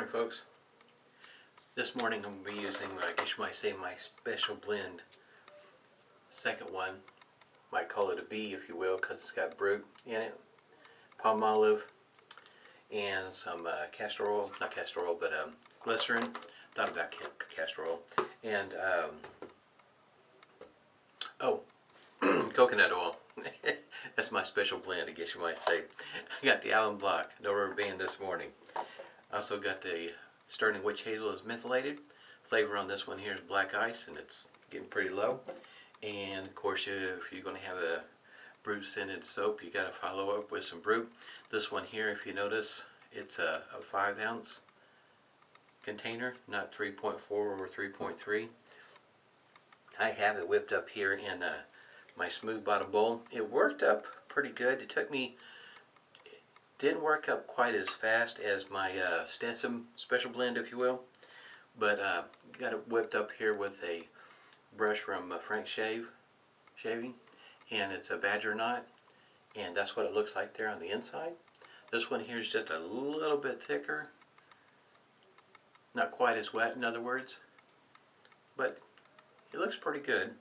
Morning, folks. This morning I'm going to be using, I guess you might say, my special blend. Second one, might call it a B if you will, because it's got Brut in it, Palmolive, and some castor oil, not castor oil, but glycerin. Thought about castor oil, and coconut oil. That's my special blend, I guess you might say. I got the alum block, no rubber band this morning. I also got the Stirling Black Hazel is mentholated. Flavor on this one here is black ice, and it's getting pretty low. And of course, if you're going to have a Brut scented soap, you got to follow up with some Brut. This one here, if you notice, it's a 5-ounce container, not 3.4 or 3.3. I have it whipped up here in my smooth bottom bowl. It worked up pretty good. It took me, didn't work up quite as fast as my Stetson special blend, if you will, but got it whipped up here with a brush from Preshave shaving, and it's a badger knot, and that's what it looks like there on the inside. This one here is just a little bit thicker, not quite as wet, in other words, but it looks pretty good.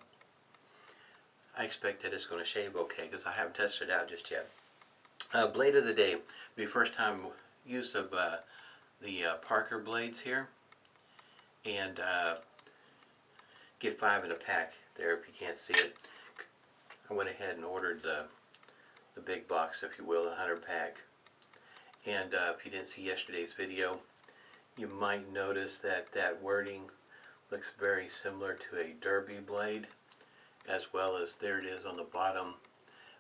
I expect that it's going to shave okay because I haven't tested it out just yet. Blade of the day, be first time use of the Parker blades here, and get 5 in a pack there if you can't see it. I went ahead and ordered the big box, if you will, 100 pack. And if you didn't see yesterday's video, you might notice that that wording looks very similar to a derby blade, as well as there it is on the bottom.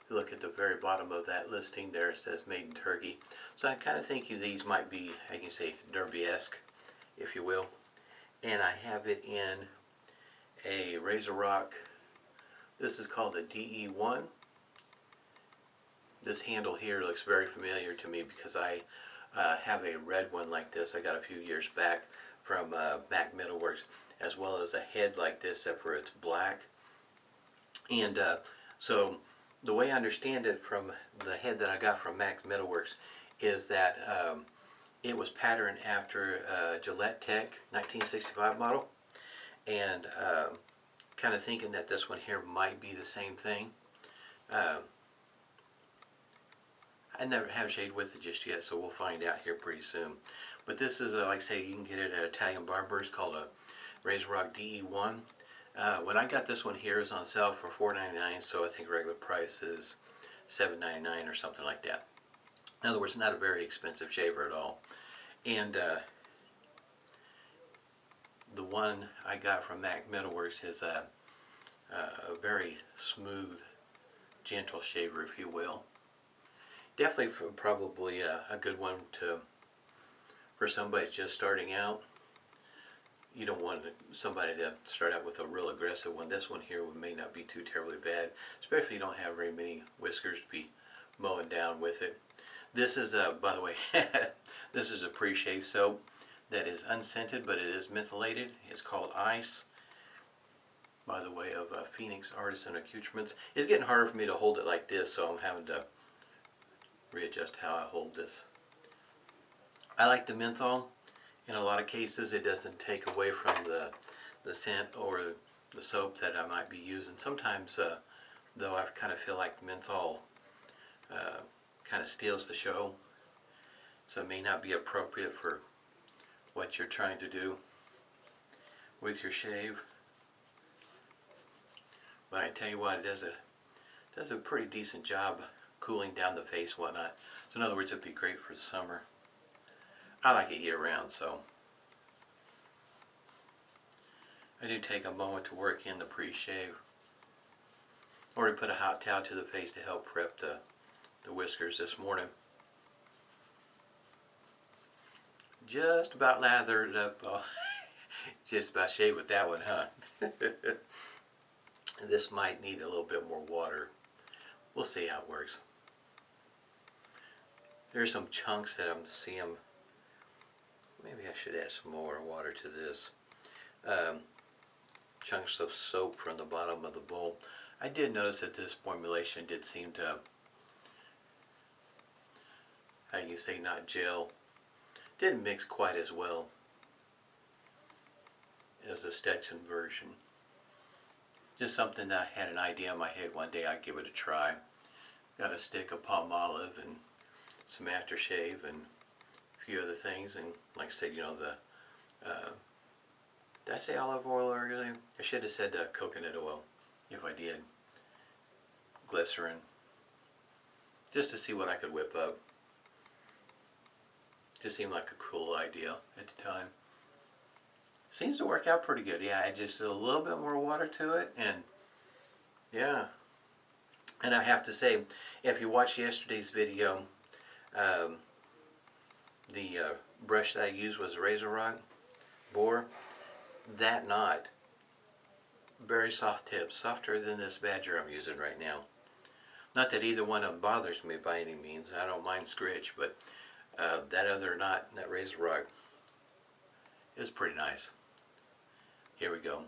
If you look at the very bottom of that listing there, it says made in Turkey. So I kind of think these might be, I can say, derby-esque, if you will. And I have it in a RazoRock. This is called a DE-1. This handle here looks very familiar to me because I have a red one like this I got a few years back from Mac Metalworks, as well as a head like this, except for it's black. And so the way I understand it from the head that I got from Mac Metalworks is that it was patterned after Gillette Tech 1965 model, and kind of thinking that this one here might be the same thing. I never have shaved with it just yet, so we'll find out here pretty soon. But this is, like I say, you can get it at Italian Barbers, called a RazoRock DE-1. When I got this one here, it was on sale for $4.99, so I think regular price is $7.99 or something like that. In other words, not a very expensive shaver at all. And the one I got from Mac Metalworks is a very smooth, gentle shaver, if you will. Definitely probably a good one for somebody just starting out. You don't want somebody to start out with a real aggressive one. This one here may not be too terribly bad, especially if you don't have very many whiskers to be mowing down with it. This is by the way, this is a pre-shave soap that is unscented, but it is mentholated. It's called Ice, by the way, of MEWe Artisan Accoutrements. It's getting harder for me to hold it like this, so I'm having to readjust how I hold this. I like the menthol. In a lot of cases, it doesn't take away from the scent or the soap that I might be using. Sometimes, though, I kind of feel like menthol kind of steals the show, so it may not be appropriate for what you're trying to do with your shave. But I tell you what, it does a pretty decent job cooling down the face and whatnot. So in other words, it'd be great for the summer. I like it year-round, so I do take a moment to work in the pre-shave. Already put a hot towel to the face to help prep the whiskers this morning. Just about lathered up. Just about shaved with that one, huh? This might need a little bit more water. We'll see how it works. There's some chunks that I'm seeing. Maybe I should add some more water to this. Chunks of soap from the bottom of the bowl. I did notice that this formulation did seem to, how you say, not gel. didn't mix quite as well as the Stetson version. Just something that I had an idea in my head one day I'd give it a try. Got a stick of Palmolive and some aftershave and a few other things, and like I said, you know, the did I say olive oil earlier? I should have said coconut oil if I did. Glycerin, just to see what I could whip up. Just seemed like a cool idea at the time. Seems to work out pretty good. Yeah, I just a little bit more water to it, and yeah. And I have to say, if you watched yesterday's video, the brush that I used was a RazoRock boar. That knot, very soft tips, softer than this badger I'm using right now. Not that either one of them bothers me by any means. I don't mind scritch, but that other knot, that RazoRock, is pretty nice. Here we go.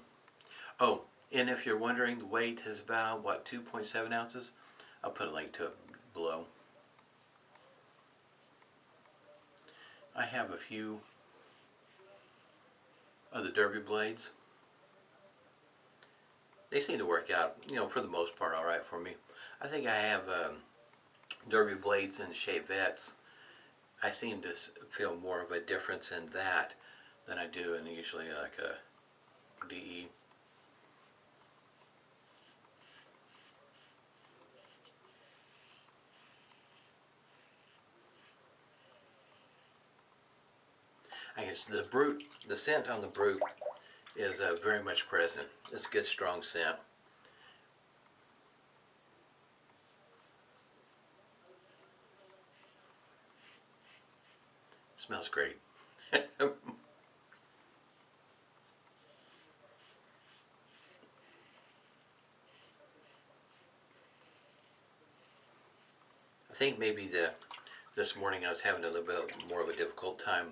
Oh, and if you're wondering, the weight is about, what, 2.7 ounces? I'll put a link to it below. I have a few of the derby blades. They seem to work out, you know, for the most part, all right for me. I think I have derby blades and shavettes. I seem to feel more of a difference in that than I do in usually like a DE. I guess the Brut, the scent on the Brut is very much present. It's a good strong scent. Smells great. I think maybe this morning I was having a little bit more of a difficult time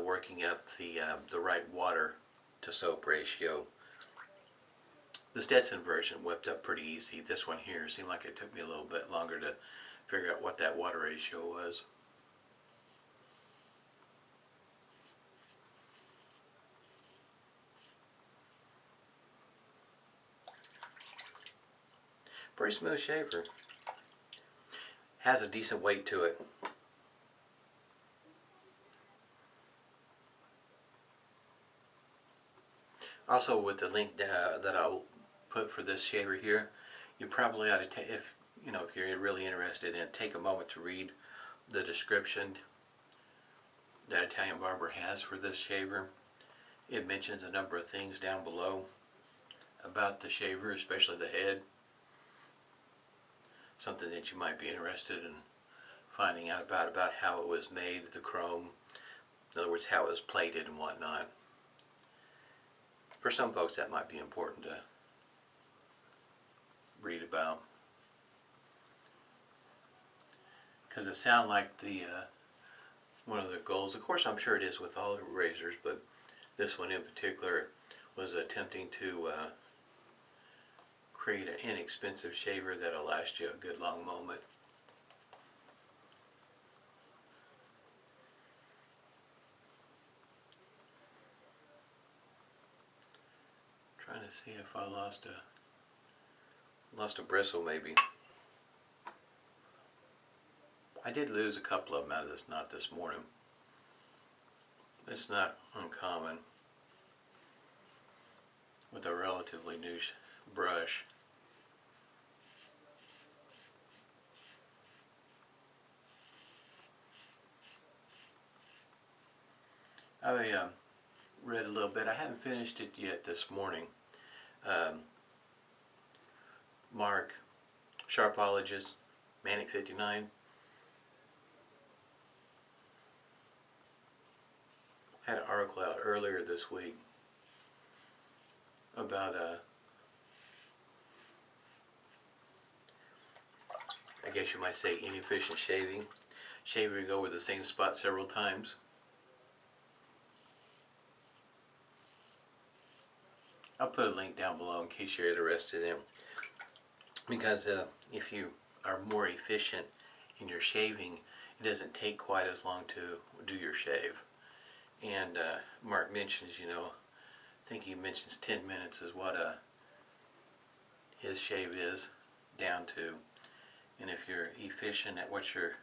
working up the right water to soap ratio. The Stetson version whipped up pretty easy. This one here seemed like it took me a little bit longer to figure out what that water ratio was. Pretty smooth shaver. Has a decent weight to it. Also, with the link that I'll put for this shaver here, you probably ought to take, if you're really interested in it, take a moment to read the description that Italian Barber has for this shaver. It mentions a number of things down below about the shaver, especially the head. Something that you might be interested in finding out about how it was made, the chrome, in other words, how it was plated and whatnot. For some folks that might be important to read about, because it sounds like the one of the goals, of course I'm sure it is with all the razors, but this one in particular was attempting to create an inexpensive shaver that'll last you a good long moment. Trying to see if I lost a bristle maybe. I did lose a couple of them out of this knot this morning. It's not uncommon with a relatively new brush. I read a little bit. I haven't finished it yet this morning. Mark, Sharpologist, Manic 59, had an article out earlier this week about I guess you might say inefficient shaving over the same spot several times. I'll put a link down below in case you're interested in it, because if you are more efficient in your shaving, it doesn't take quite as long to do your shave. And Mark mentions, you know, I think he mentions 10 minutes is what his shave is down to. And if you're efficient at what you're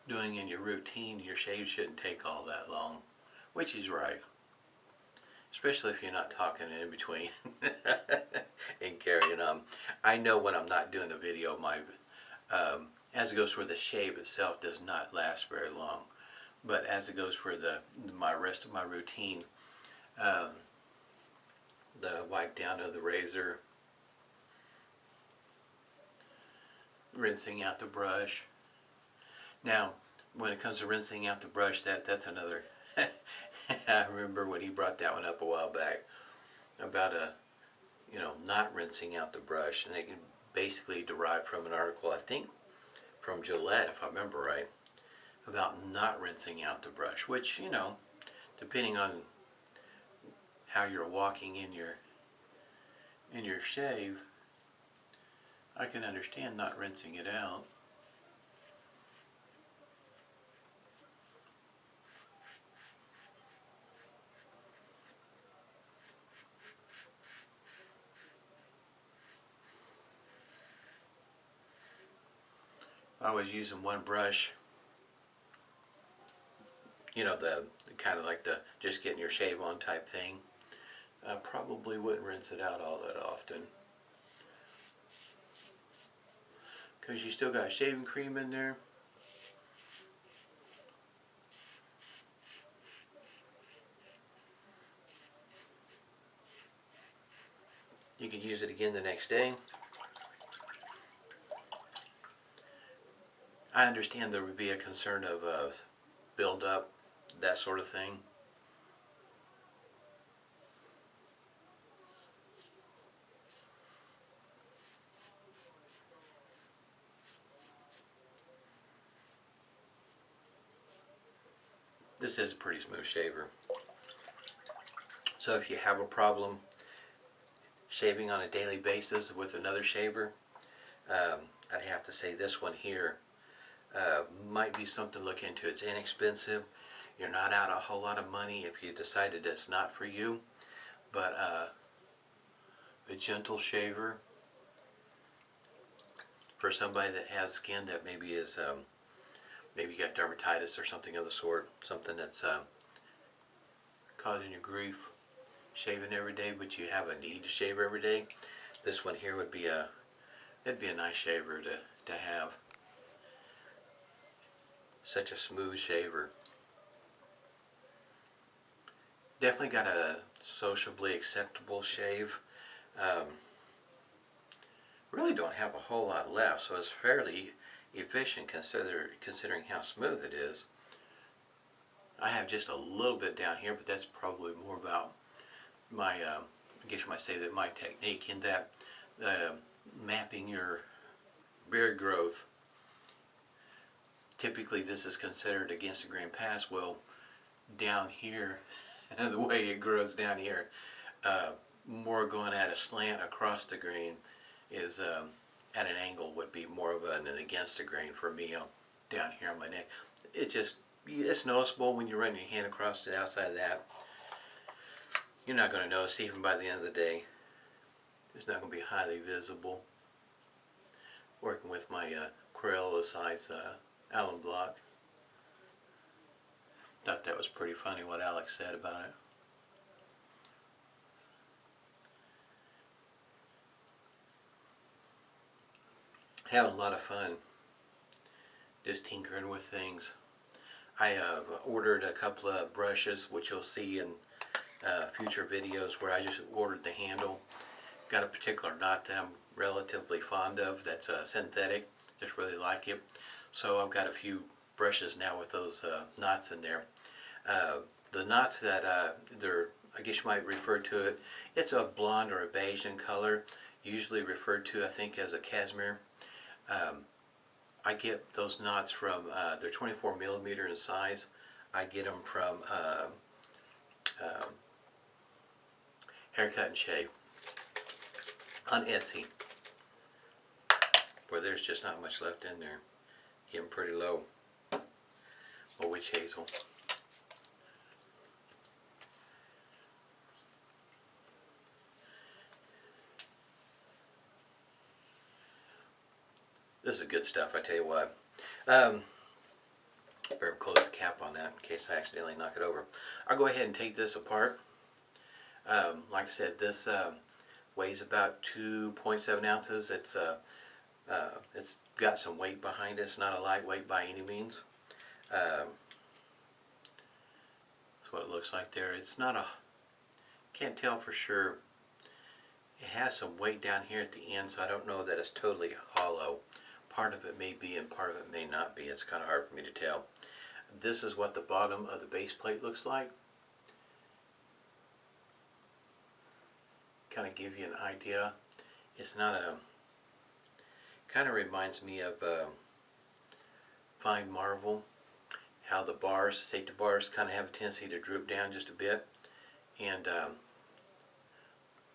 doing in your routine, your shave shouldn't take all that long, which is right. Especially if you're not talking in between and carrying on. I know when I'm not doing a video, my as it goes for the shave itself does not last very long. But as it goes for my rest of my routine, the wipe down of the razor, rinsing out the brush. Now, when it comes to rinsing out the brush, that's another. I remember when he brought that one up a while back about not rinsing out the brush, and it basically derived from an article, I think, from Gillette, if I remember right, about not rinsing out the brush. Which, you know, depending on how you're walking in your shave, I can understand not rinsing it out. If I was using one brush, you know, the kind of like the just getting your shave on type thing, I probably wouldn't rinse it out all that often. Because you still got shaving cream in there. You can use it again the next day. I understand there would be a concern of build-up, that sort of thing. This is a pretty smooth shaver. So if you have a problem shaving on a daily basis with another shaver, I'd have to say this one here might be something to look into. It's inexpensive. You're not out a whole lot of money if you decided it's not for you. But a gentle shaver for somebody that has skin that maybe is maybe you got dermatitis or something of the sort, something that's causing you grief, shaving every day, but you have a need to shave every day. This one here would be it'd be a nice shaver to have. Such a smooth shaver. Definitely got a sociably acceptable shave. Really don't have a whole lot left, so it's fairly efficient considering how smooth it is. I have just a little bit down here, but that's probably more about my, I guess you might say that my technique in that mapping your beard growth. Typically this is considered against the grain pass. Well, down here, the way it grows down here, more going at a slant across the grain is at an angle would be more of an against the grain for me down here on my neck. It's noticeable when you run your hand across the outside of that. You're not going to notice even by the end of the day. It's not going to be highly visible. Working with my Crayola size alum block. Thought that was pretty funny what Alex said about it. Having a lot of fun just tinkering with things. I ordered a couple of brushes, which you'll see in future videos, where I just ordered the handle. Got a particular knot that I'm relatively fond of that's synthetic, just really like it. So I've got a few brushes now with those knots in there. The knots that I guess you might refer to it, it's a blonde or a beige in color, usually referred to I think as a cashmere. I get those knots from, they're 24 millimeter in size. I get them from Haircut and Shave on Etsy, where there's just not much left in there. Getting pretty low. or witch hazel. This is good stuff, I tell you what. Better close the cap on that in case I accidentally knock it over. I'll go ahead and take this apart. Like I said, this weighs about 2.7 ounces. It's got some weight behind it. It's not a lightweight by any means. That's what it looks like there. It's not a, can't tell for sure. It has some weight down here at the end, so I don't know that it's totally hollow. Part of it may be and part of it may not be. It's kind of hard for me to tell. This is what the bottom of the base plate looks like. Kind of give you an idea. It's not a, kind of reminds me of fine marble. How the bars, safety bars, kind of have a tendency to droop down just a bit. And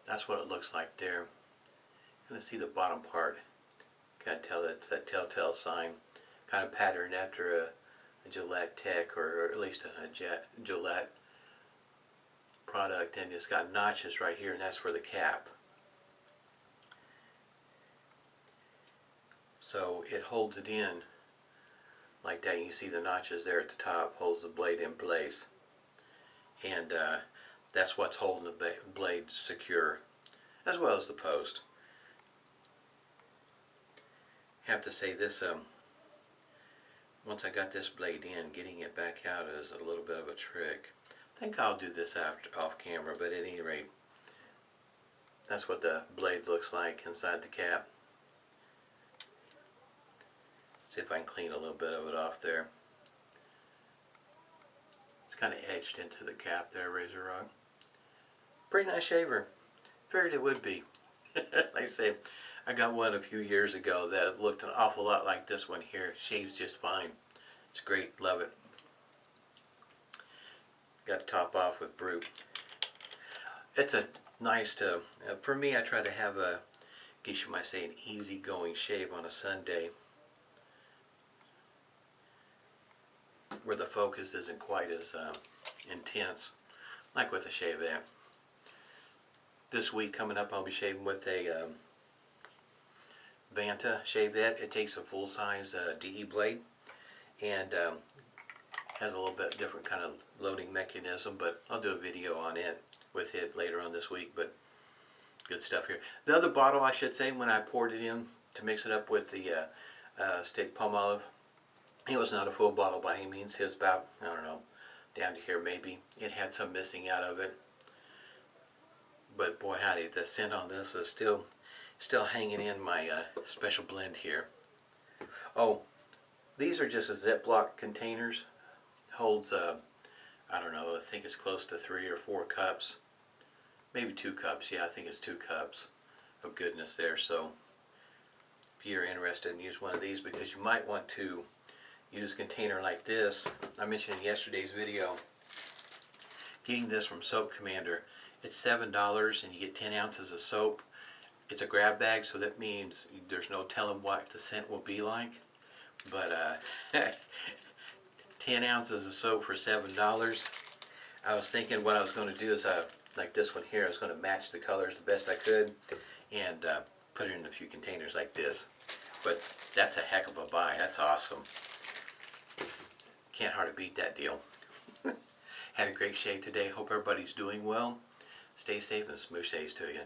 that's what it looks like there. You're going to see the bottom part. Kind of tell that's that telltale sign, kind of patterned after a Gillette Tech, or at least a Gillette product, and it's got notches right here, and that's for the cap. So it holds it in like that. You see the notches there at the top, holds the blade in place, and that's what's holding the blade secure, as well as the post. Have to say this, once I got this blade in, getting it back out is a little bit of a trick. I think I'll do this off camera, but at any rate, that's what the blade looks like inside the cap. See if I can clean a little bit of it off there. It's kind of etched into the cap there, RazoRock. Pretty nice shaver. Figured it would be. Like I say, I got one a few years ago that looked an awful lot like this one here. Shaves just fine. It's great. Love it. Got to top off with Brut. It's a nice to, for me, I try to have a, I guess you might say, an easygoing shave on a Sunday, where the focus isn't quite as intense, like with a shavette. This week coming up, I'll be shaving with a Vanta shavette. It takes a full-size DE blade, and has a little bit different kind of loading mechanism, but I'll do a video on it with it later on this week. But good stuff here. The other bottle, I should say, when I poured it in to mix it up with the stick Palmolive, it was not a full bottle by any means. It was about, I don't know, down to here maybe. It had some missing out of it, but boy howdy, the scent on this is still hanging in my special blend here. Oh, these are just a Ziploc containers. Holds I don't know, I think it's close to 3 or 4 cups, maybe 2 cups. Yeah, I think it's 2 cups of goodness there. So if you're interested in use one of these, because you might want to use a container like this. I mentioned in yesterday's video, getting this from Soap Commander. It's $7 and you get 10 ounces of soap. It's a grab bag, so that means there's no telling what the scent will be like. But 10 ounces of soap for $7. I was thinking what I was going to do is, like this one here, I was going to match the colors the best I could and put it in a few containers like this. But that's a heck of a buy. That's awesome. Can't hardly beat that deal. Had a great shave today. Hope everybody's doing well. Stay safe and smooth shaves to you.